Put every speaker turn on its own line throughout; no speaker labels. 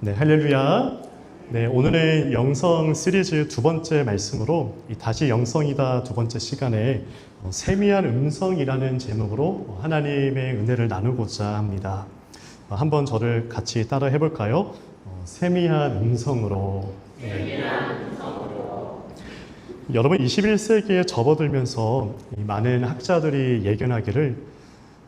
네, 할렐루야. 네, 오늘은 영성 시리즈 두 번째 말씀으로 다시 영성이다 두 번째 시간에 세미한 음성이라는 제목으로 하나님의 은혜를 나누고자 합니다. 한번 저를 같이 따라 해볼까요? 세미한 음성으로. 여러분 21세기에 접어들면서 많은 학자들이 예견하기를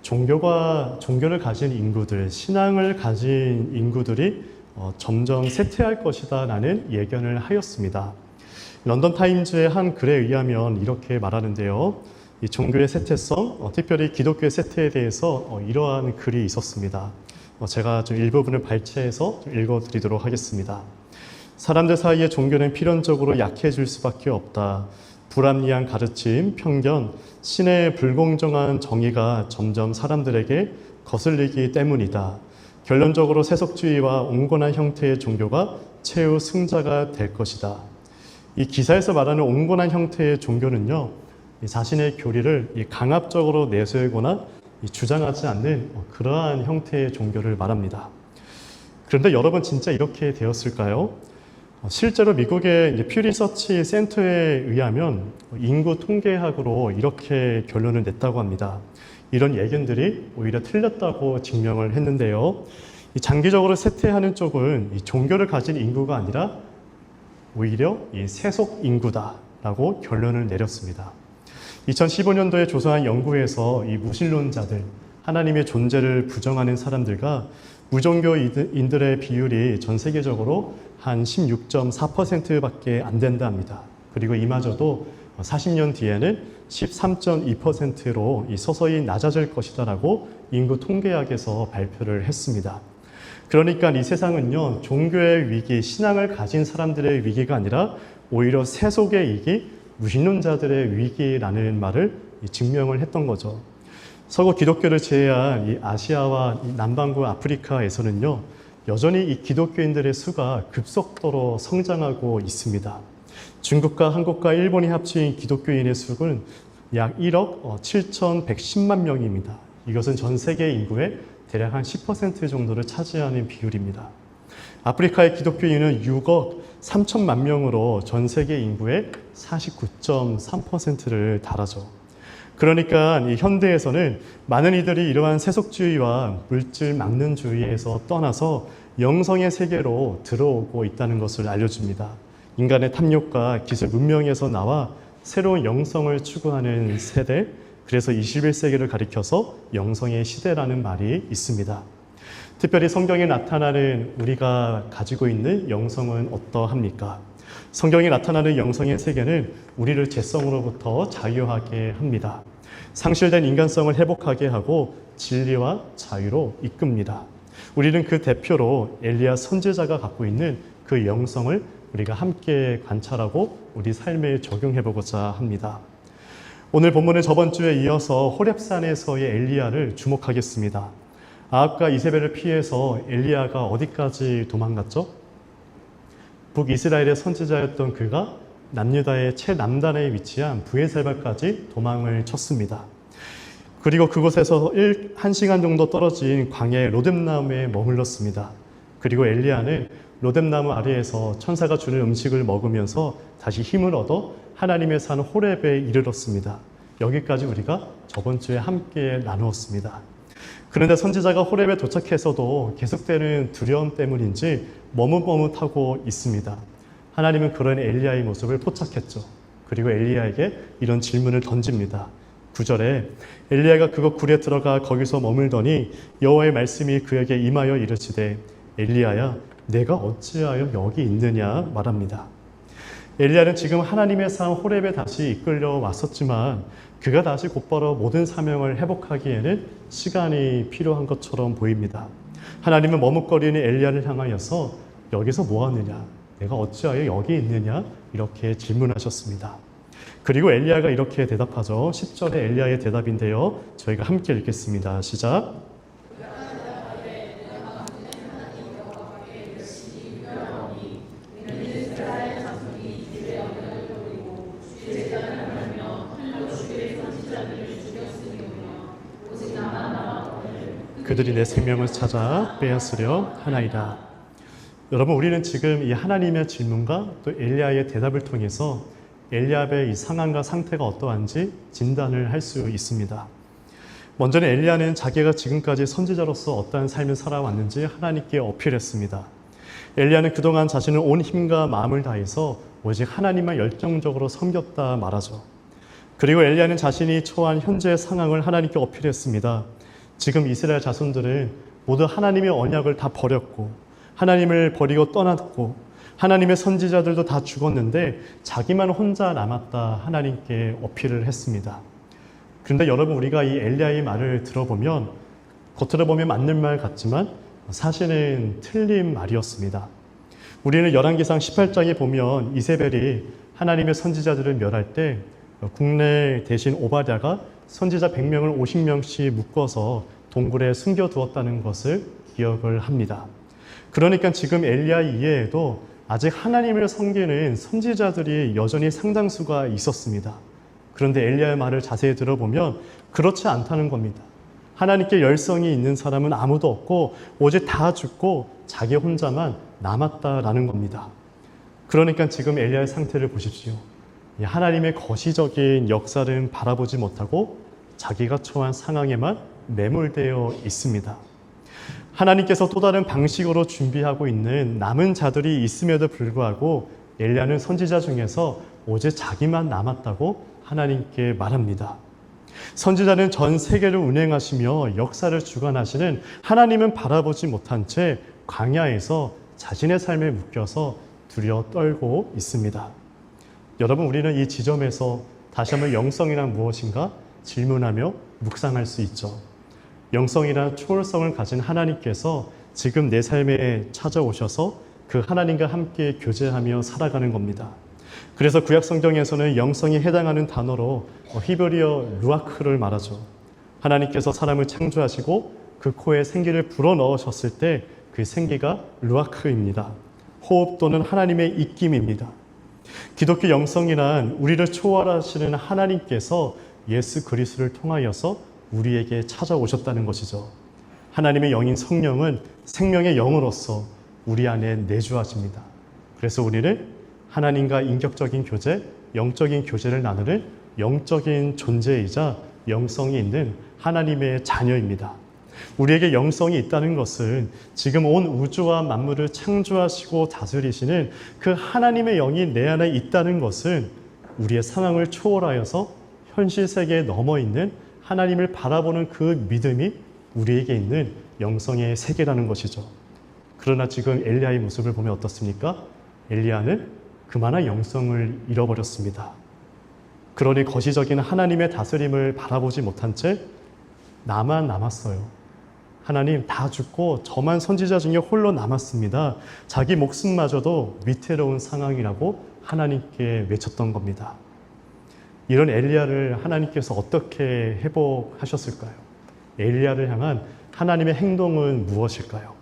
종교를 가진 인구들, 신앙을 가진 인구들이 점점 쇠퇴할 것이다 라는 예견을 하였습니다. 런던 타임즈의 한 글에 의하면 이렇게 말하는데요. 이 종교의 쇠퇴성, 특별히 기독교의 쇠퇴에 대해서 이러한 글이 있었습니다. 제가 좀 일부분을 발췌해서 좀 읽어드리도록 하겠습니다. 사람들 사이에 종교는 필연적으로 약해질 수밖에 없다. 불합리한 가르침, 편견, 신의 불공정한 정의가 점점 사람들에게 거슬리기 때문이다. 결론적으로 세속주의와 온건한 형태의 종교가 최후 승자가 될 것이다. 이 기사에서 말하는 온건한 형태의 종교는요, 자신의 교리를 강압적으로 내세우거나 주장하지 않는 그러한 형태의 종교를 말합니다. 그런데 여러분 진짜 이렇게 되었을까요? 실제로 미국의 퓨 리서치 센터에 의하면 인구 통계학으로 이렇게 결론을 냈다고 합니다. 이런 예견들이 오히려 틀렸다고 증명을 했는데요. 장기적으로 쇠퇴하는 쪽은 이 종교를 가진 인구가 아니라 오히려 이 세속 인구다라고 결론을 내렸습니다. 2015년도에 조사한 연구에서 이 무신론자들, 하나님의 존재를 부정하는 사람들과 무종교인들의 비율이 전 세계적으로 한 16.4%밖에 안 된다 합니다. 그리고 이마저도 40년 뒤에는 13.2%로 서서히 낮아질 것이다라고 인구 통계학에서 발표를 했습니다. 그러니까 이 세상은요, 종교의 위기, 신앙을 가진 사람들의 위기가 아니라 오히려 세속의 위기, 무신론자들의 위기라는 말을 증명을 했던 거죠. 서구 기독교를 제외한 이 아시아와 이 남반구 아프리카에서는요, 여전히 이 기독교인들의 수가 급속도로 성장하고 있습니다. 중국과 한국과 일본이 합친 기독교인의 수는 약 1억 7,110만 명입니다. 이것은 전 세계 인구의 대략 한 10% 정도를 차지하는 비율입니다. 아프리카의 기독교인은 6억 3천만 명으로 전 세계 인구의 49.3%를 달하죠. 그러니까 이 현대에서는 많은 이들이 이러한 세속주의와 물질 막론주의에서 떠나서 영성의 세계로 들어오고 있다는 것을 알려줍니다. 인간의 탐욕과 기술 문명에서 나와 새로운 영성을 추구하는 세대, 그래서 21세기를 가리켜서 영성의 시대라는 말이 있습니다. 특별히 성경에 나타나는 우리가 가지고 있는 영성은 어떠합니까? 성경에 나타나는 영성의 세계는 우리를 죄성으로부터 자유하게 합니다. 상실된 인간성을 회복하게 하고 진리와 자유로 이끕니다. 우리는 그 대표로 엘리야 선지자가 갖고 있는 그 영성을 우리가 함께 관찰하고 우리 삶에 적용해 보고자 합니다. 오늘 본문은 저번 주에 이어서 호렙산에서의 엘리야를 주목하겠습니다. 아합과 이세벨을 피해서 엘리야가 어디까지 도망갔죠? 북이스라엘의 선지자였던 그가 남유다의 최남단에 위치한 브에셀바까지 도망을 쳤습니다. 그리고 그곳에서 1시간 정도 떨어진 광야의 로뎀나무에 머물렀습니다. 그리고 엘리야는 로뎀나무 아래에서 천사가 주는 음식을 먹으면서 다시 힘을 얻어 하나님의 산 호렙에 이르렀습니다. 여기까지 우리가 저번 주에 함께 나누었습니다. 그런데 선지자가 호렙에 도착해서도 계속되는 두려움 때문인지 머뭇머뭇하고 있습니다. 하나님은 그런 엘리야의 모습을 포착했죠. 그리고 엘리야에게 이런 질문을 던집니다. 9절에 엘리야가 그곳 굴에 들어가 거기서 머물더니 여호와의 말씀이 그에게 임하여 이르시되 엘리야야 내가 어찌하여 여기 있느냐 말합니다. 엘리야는 지금 하나님의 산 호렙에 다시 이끌려 왔었지만 그가 다시 곧바로 모든 사명을 회복하기에는 시간이 필요한 것처럼 보입니다. 하나님은 머뭇거리는 엘리야를 향하여서 여기서 뭐하느냐? 내가 어찌하여 여기 있느냐? 이렇게 질문하셨습니다. 그리고 엘리야가 이렇게 대답하죠. 10절에 엘리야의 대답인데요. 저희가 함께 읽겠습니다. 시작. 그들이 내 생명을 찾아 빼앗으려 하나이다. 여러분, 우리는 지금 이 하나님의 질문과 또 엘리야의 대답을 통해서 엘리압의 이 상황과 상태가 어떠한지 진단을 할 수 있습니다. 먼저는 엘리야는 자기가 지금까지 선지자로서 어떠한 삶을 살아왔는지 하나님께 어필했습니다. 엘리야는 그동안 자신은 온 힘과 마음을 다해서 오직 하나님만 열정적으로 섬겼다 말하죠. 그리고 엘리야는 자신이 처한 현재의 상황을 하나님께 어필했습니다. 지금 이스라엘 자손들은 모두 하나님의 언약을 다 버렸고 하나님을 버리고 떠났고 하나님의 선지자들도 다 죽었는데 자기만 혼자 남았다 하나님께 어필을 했습니다. 그런데 여러분, 우리가 이 엘리야의 말을 들어보면 겉으로 보면 맞는 말 같지만 사실은 틀린 말이었습니다. 우리는 열왕기상 18장에 보면 이세벨이 하나님의 선지자들을 멸할 때 국내 대신 오바댜가 선지자 100명을 50명씩 묶어서 동굴에 숨겨두었다는 것을 기억을 합니다. 그러니까 지금 엘리야 이외에도 아직 하나님을 섬기는 선지자들이 여전히 상당수가 있었습니다. 그런데 엘리야의 말을 자세히 들어보면 그렇지 않다는 겁니다. 하나님께 열성이 있는 사람은 아무도 없고 오직 다 죽고 자기 혼자만 남았다라는 겁니다. 그러니까 지금 엘리야의 상태를 보십시오. 하나님의 거시적인 역사를 바라보지 못하고 자기가 처한 상황에만 매몰되어 있습니다. 하나님께서 또 다른 방식으로 준비하고 있는 남은 자들이 있음에도 불구하고 엘리야는 선지자 중에서 오직 자기만 남았다고 하나님께 말합니다. 선지자는 전 세계를 운행하시며 역사를 주관하시는 하나님은 바라보지 못한 채 광야에서 자신의 삶에 묶여서 두려워 떨고 있습니다. 여러분, 우리는 이 지점에서 다시 한번 영성이란 무엇인가 질문하며 묵상할 수 있죠. 영성이란 초월성을 가진 하나님께서 지금 내 삶에 찾아오셔서 그 하나님과 함께 교제하며 살아가는 겁니다. 그래서 구약성경에서는 영성이 해당하는 단어로 히브리어 루아크를 말하죠. 하나님께서 사람을 창조하시고 그 코에 생기를 불어넣으셨을 때 그 생기가 루아크입니다. 호흡 또는 하나님의 입김입니다. 기독교 영성이란 우리를 초월하시는 하나님께서 예수 그리스도를 통하여서 우리에게 찾아오셨다는 것이죠. 하나님의 영인 성령은 생명의 영으로서 우리 안에 내주하십니다. 그래서 우리는 하나님과 인격적인 교제, 영적인 교제를 나누는 영적인 존재이자 영성이 있는 하나님의 자녀입니다. 우리에게 영성이 있다는 것은 지금 온 우주와 만물을 창조하시고 다스리시는 그 하나님의 영이 내 안에 있다는 것은 우리의 상황을 초월하여서 현실 세계에 넘어 있는 하나님을 바라보는 그 믿음이 우리에게 있는 영성의 세계라는 것이죠. 그러나 지금 엘리야의 모습을 보면 어떻습니까? 엘리야는 그만한 영성을 잃어버렸습니다. 그러니 거시적인 하나님의 다스림을 바라보지 못한 채 나만 남았어요. 하나님 다 죽고 저만 선지자 중에 홀로 남았습니다. 자기 목숨마저도 위태로운 상황이라고 하나님께 외쳤던 겁니다. 이런 엘리야를 하나님께서 어떻게 회복하셨을까요? 엘리야를 향한 하나님의 행동은 무엇일까요?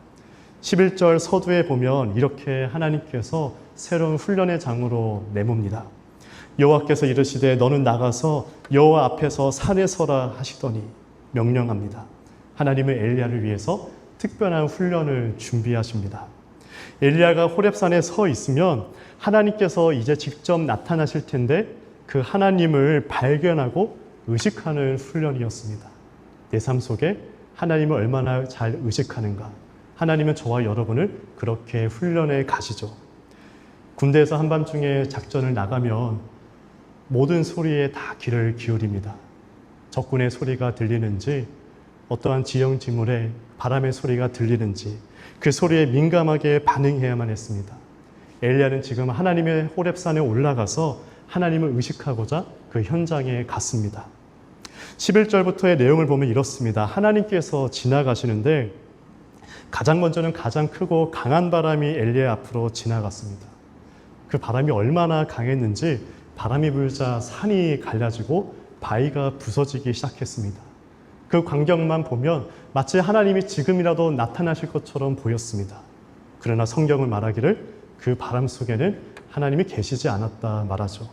11절 서두에 보면 이렇게 하나님께서 새로운 훈련의 장으로 내뭅니다. 여호와께서 이르시되 너는 나가서 여호와 앞에서 산에 서라 하시더니 명령합니다. 하나님은 엘리야를 위해서 특별한 훈련을 준비하십니다. 엘리야가 호렙산에 서 있으면 하나님께서 이제 직접 나타나실 텐데 그 하나님을 발견하고 의식하는 훈련이었습니다. 내 삶 속에 하나님을 얼마나 잘 의식하는가. 하나님은 저와 여러분을 그렇게 훈련해 가시죠. 군대에서 한밤중에 작전을 나가면 모든 소리에 다 귀를 기울입니다. 적군의 소리가 들리는지 어떠한 지형지물에 바람의 소리가 들리는지 그 소리에 민감하게 반응해야만 했습니다. 엘리야는 지금 하나님의 호렙산에 올라가서 하나님을 의식하고자 그 현장에 갔습니다. 11절부터의 내용을 보면 이렇습니다. 하나님께서 지나가시는데 가장 먼저는 가장 크고 강한 바람이 엘리야 앞으로 지나갔습니다. 그 바람이 얼마나 강했는지 바람이 불자 산이 갈라지고 바위가 부서지기 시작했습니다. 그 광경만 보면 마치 하나님이 지금이라도 나타나실 것처럼 보였습니다. 그러나 성경은 말하기를 그 바람 속에는 하나님이 계시지 않았다 말하죠.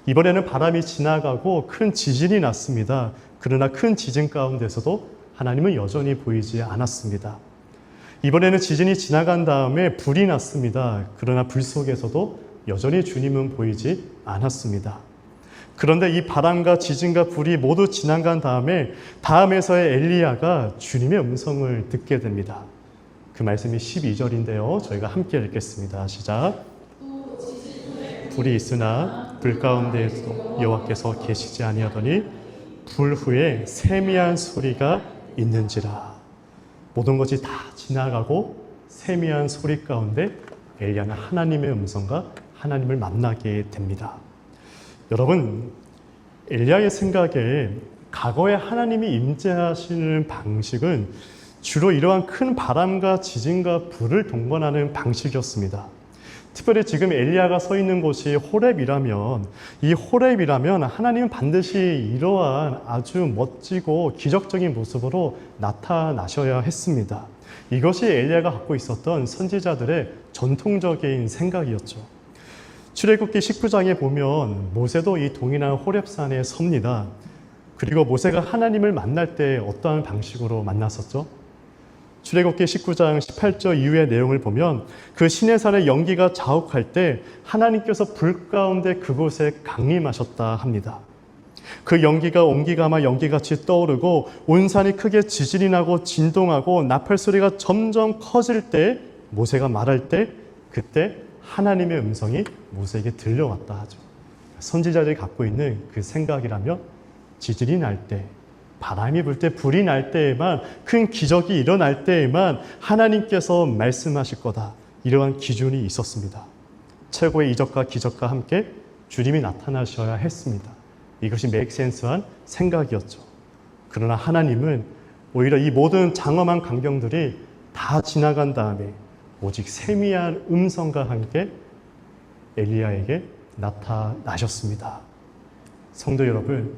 이번에는 바람이 지나가고 큰 지진이 났습니다. 그러나 큰 지진 가운데서도 하나님은 여전히 보이지 않았습니다. 이번에는 지진이 지나간 다음에 불이 났습니다. 그러나 불 속에서도 여전히 주님은 보이지 않았습니다. 그런데 이 바람과 지진과 불이 모두 지나간 다음에서의 엘리야가 주님의 음성을 듣게 됩니다. 그 말씀이 12절인데요. 저희가 함께 읽겠습니다. 시작. 불이 있으나 불 가운데에서 여호와께서 계시지 아니하더니 불 후에 세미한 소리가 있는지라. 모든 것이 다 지나가고 세미한 소리 가운데 엘리야는 하나님의 음성과 하나님을 만나게 됩니다. 여러분, 엘리야의 생각에 과거에 하나님이 임재하시는 방식은 주로 이러한 큰 바람과 지진과 불을 동반하는 방식이었습니다. 특별히 지금 엘리야가 서 있는 곳이 호렙이라면, 이 호렙이라면 하나님은 반드시 이러한 아주 멋지고 기적적인 모습으로 나타나셔야 했습니다. 이것이 엘리야가 갖고 있었던 선지자들의 전통적인 생각이었죠. 출애굽기 19장에 보면 모세도 이 동이나 호렙산에 섭니다. 그리고 모세가 하나님을 만날 때 어떠한 방식으로 만났었죠? 출애굽기 19장 18절 이후의 내용을 보면 그 시내산의 연기가 자욱할 때 하나님께서 불 가운데 그곳에 강림하셨다 합니다. 그 연기가 옹기가마 연기같이 떠오르고 온 산이 크게 지진이 나고 진동하고 나팔 소리가 점점 커질 때 모세가 말할 때 그때 하나님의 음성이 모세에게 들려왔다 하죠. 선지자들이 갖고 있는 그 생각이라면 지진이 날 때, 바람이 불 때, 불이 날 때에만, 큰 기적이 일어날 때에만 하나님께서 말씀하실 거다. 이러한 기준이 있었습니다. 최고의 이적과 기적과 함께 주님이 나타나셔야 했습니다. 이것이 맥센스한 생각이었죠. 그러나 하나님은 오히려 이 모든 장엄한 광경들이 다 지나간 다음에 오직 세미한 음성과 함께 엘리야에게 나타나셨습니다. 성도 여러분,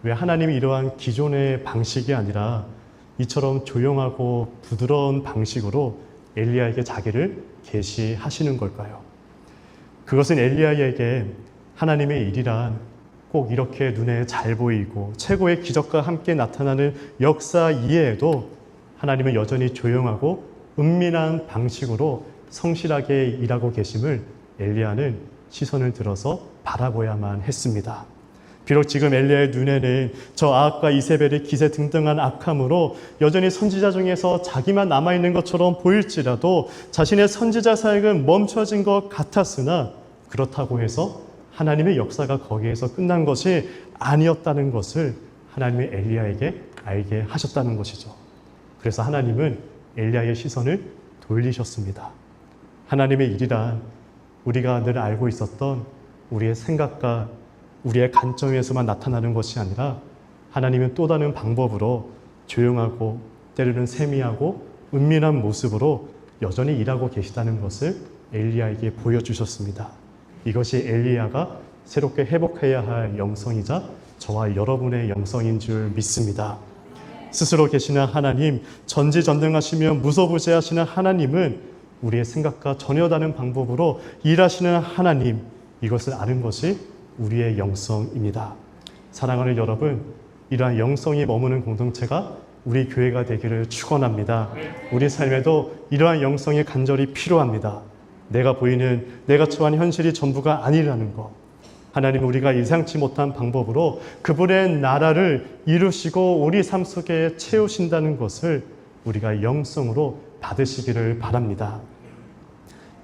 왜 하나님이 이러한 기존의 방식이 아니라 이처럼 조용하고 부드러운 방식으로 엘리야에게 자기를 계시하시는 걸까요? 그것은 엘리야에게 하나님의 일이란 꼭 이렇게 눈에 잘 보이고 최고의 기적과 함께 나타나는 역사 이외에도 하나님은 여전히 조용하고 은밀한 방식으로 성실하게 일하고 계심을 엘리야는 시선을 들어서 바라보야만 했습니다. 비록 지금 엘리야의 눈에는 저 아합과 이세벨의 기세 등등한 악함으로 여전히 선지자 중에서 자기만 남아있는 것처럼 보일지라도 자신의 선지자 사역은 멈춰진 것 같았으나 그렇다고 해서 하나님의 역사가 거기에서 끝난 것이 아니었다는 것을 하나님이 엘리야에게 알게 하셨다는 것이죠. 그래서 하나님은 엘리야의 시선을 돌리셨습니다. 하나님의 일이란 우리가 늘 알고 있었던 우리의 생각과 우리의 관점에서만 나타나는 것이 아니라 하나님은 또 다른 방법으로 조용하고 때로는 세미하고 은밀한 모습으로 여전히 일하고 계시다는 것을 엘리야에게 보여주셨습니다. 이것이 엘리야가 새롭게 회복해야 할 영성이자 저와 여러분의 영성인 줄 믿습니다. 스스로 계시는 하나님, 전지전능하시며 무소부재하시는 하나님은 우리의 생각과 전혀 다른 방법으로 일하시는 하나님, 이것을 아는 것이 우리의 영성입니다. 사랑하는 여러분, 이러한 영성이 머무는 공동체가 우리 교회가 되기를 축원합니다. 우리 삶에도 이러한 영성이 간절히 필요합니다. 내가 보이는, 내가 처한 현실이 전부가 아니라는 것. 하나님은 우리가 예상치 못한 방법으로 그분의 나라를 이루시고 우리 삶 속에 채우신다는 것을 우리가 영성으로 받으시기를 바랍니다.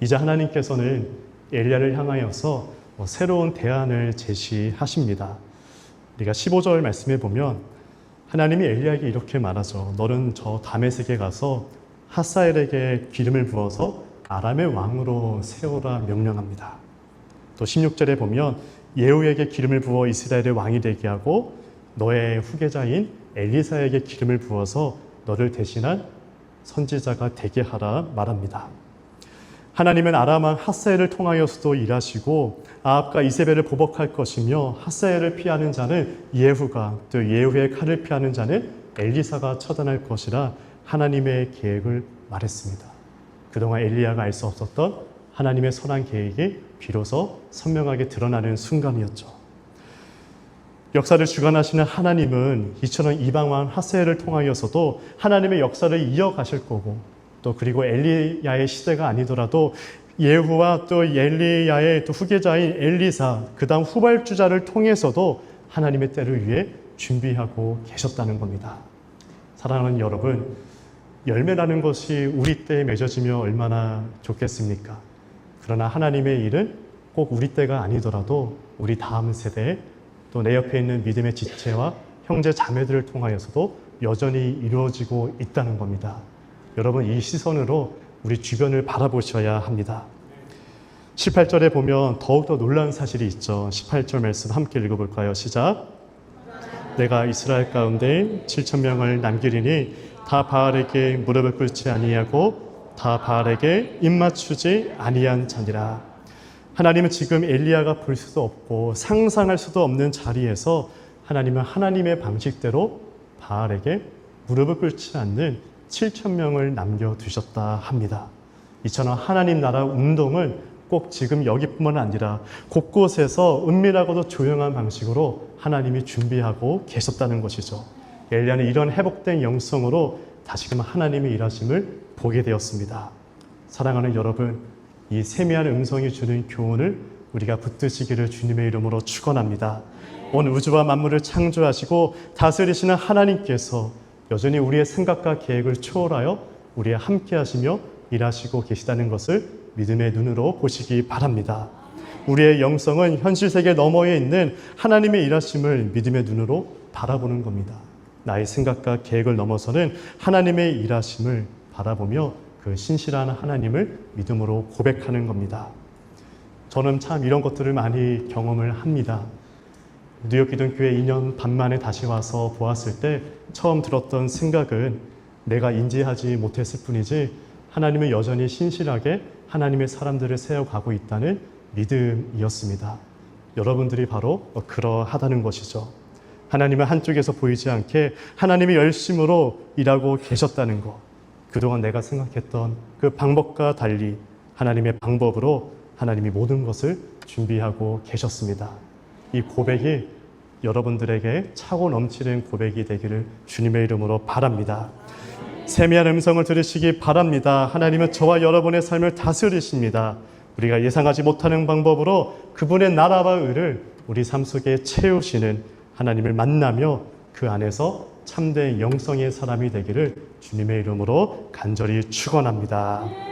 이제 하나님께서는 엘리야를 향하여서 새로운 대안을 제시하십니다. 우리가 15절 말씀에 보면 하나님이 엘리야에게 이렇게 말하죠. 너는 저 다메섹에 가서 하사엘에게 기름을 부어서 아람의 왕으로 세우라 명령합니다. 또 16절에 보면 예후에게 기름을 부어 이스라엘의 왕이 되게 하고 너의 후계자인 엘리사에게 기름을 부어서 너를 대신한 선지자가 되게 하라 말합니다. 하나님은 아람 왕 하사엘을 통하여서도 일하시고 아합과 이세벨을 보복할 것이며 하사엘을 피하는 자는 예후가, 또 예후의 칼을 피하는 자는 엘리사가 처단할 것이라 하나님의 계획을 말했습니다. 그동안 엘리야가 알 수 없었던 하나님의 선한 계획이 비로소 선명하게 드러나는 순간이었죠. 역사를 주관하시는 하나님은 이처럼 이방왕 하사엘을 통하여서도 하나님의 역사를 이어가실 거고 또 그리고 엘리야의 시대가 아니더라도 예후와 또 엘리야의 또 후계자인 엘리사, 그 다음 후발주자를 통해서도 하나님의 때를 위해 준비하고 계셨다는 겁니다. 사랑하는 여러분, 열매라는 것이 우리 때에 맺어지면 얼마나 좋겠습니까? 그러나 하나님의 일은 꼭 우리 때가 아니더라도 우리 다음 세대, 또 내 옆에 있는 믿음의 지체와 형제 자매들을 통하여서도 여전히 이루어지고 있다는 겁니다. 여러분, 이 시선으로 우리 주변을 바라보셔야 합니다. 18절에 보면 더욱더 놀라운 사실이 있죠. 18절 말씀 함께 읽어볼까요? 시작. 내가 이스라엘 가운데 7,000명을 남기리니 다 바알에게 무릎을 꿇지 아니하고 다 바알에게 입맞추지 아니한 자니라. 하나님은 지금 엘리야가 볼 수도 없고 상상할 수도 없는 자리에서 하나님은 하나님의 방식대로 바알에게 무릎을 꿇지 않는 7,000명을 남겨두셨다 합니다. 이처럼 하나님 나라 운동은 꼭 지금 여기뿐만 아니라 곳곳에서 은밀하고도 조용한 방식으로 하나님이 준비하고 계셨다는 것이죠. 엘리야는 이런 회복된 영성으로 다시금 하나님의 일하심을 보게 되었습니다. 사랑하는 여러분, 이 세미한 음성이 주는 교훈을 우리가 붙드시기를 주님의 이름으로 축원합니다. 온 우주와 만물을 창조하시고 다스리시는 하나님께서 여전히 우리의 생각과 계획을 초월하여 우리와 함께 하시며 일하시고 계시다는 것을 믿음의 눈으로 보시기 바랍니다. 우리의 영성은 현실 세계 너머에 있는 하나님의 일하심을 믿음의 눈으로 바라보는 겁니다. 나의 생각과 계획을 넘어서는 하나님의 일하심을 바라보며 그 신실한 하나님을 믿음으로 고백하는 겁니다. 저는 참 이런 것들을 많이 경험을 합니다. 뉴욕 기독교회 2년 반 만에 다시 와서 보았을 때 처음 들었던 생각은 내가 인지하지 못했을 뿐이지 하나님은 여전히 신실하게 하나님의 사람들을 세워가고 있다는 믿음이었습니다. 여러분들이 바로 그러하다는 것이죠. 하나님은 한쪽에서 보이지 않게 하나님의 열심으로 일하고 계셨다는 것. 그동안 내가 생각했던 그 방법과 달리 하나님의 방법으로 하나님이 모든 것을 준비하고 계셨습니다. 이 고백이 여러분들에게 차고 넘치는 고백이 되기를 주님의 이름으로 바랍니다. 세미한 음성을 들으시기 바랍니다. 하나님은 저와 여러분의 삶을 다스리십니다. 우리가 예상하지 못하는 방법으로 그분의 나라와 의를 우리 삶 속에 채우시는 하나님을 만나며 그 안에서 참된 영성의 사람이 되기를 주님의 이름으로 간절히 축원합니다.